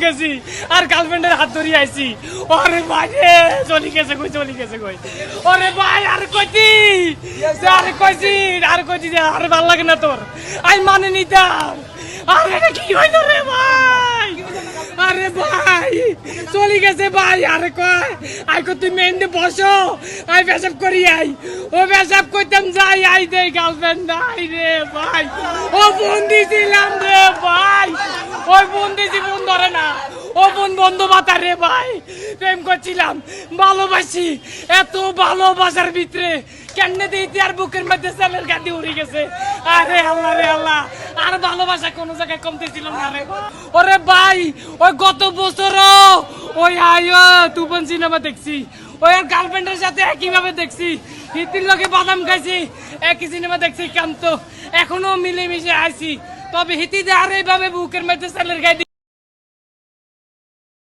গেছি আর গার্লফ্রেন্ডের হাত ধরে আইছি। ওরে ভাই রে চলি গেছে কই ওরে ভাই আর কইছি যে আর ভাল লাগে না তোর, আমি মানে নিতাম। আরে এটা কি হইল রে ভাই? আরে ভাই চলি গেছে ভাই। আরে কয় আই কো তুই মেন্ডে বসো, আই পেশাব করি আই। ও পেশাব করতাম যাই আই দেই গার্লফ্রেন্ড নাই রে ভাই। ও বন্দি ছিলাম রে ভাই, ওই বন্দি জীবন ধরে না। ও বন্ধ মাতা রে ভাই, প্রেম করছিলাম ভালোবাসি, এত ভালোবাসার ভিতরে কেমনে দিতে আর বুকের মধ্যে সেলের গাদি উড়ে গেছে। আরে আল্লাহ রে আল্লাহ, আর ভালোবাসা কোন জায়গায় কমতে ছিল না রে। ওরে ভাই ওই গত বছর ওই আয়ো তুফান সিনেমা দেখছি, ওই আর গার্লফ্রেন্ডের সাথে একইভাবে দেখছি, হিতির লগে বাদাম খাইছি, একই সিনেমা দেখছি। কান্ত এখনো মিলেমিশে আইছি, তবে হিতি আর এইভাবে বুকের মধ্যে সেলের গাদি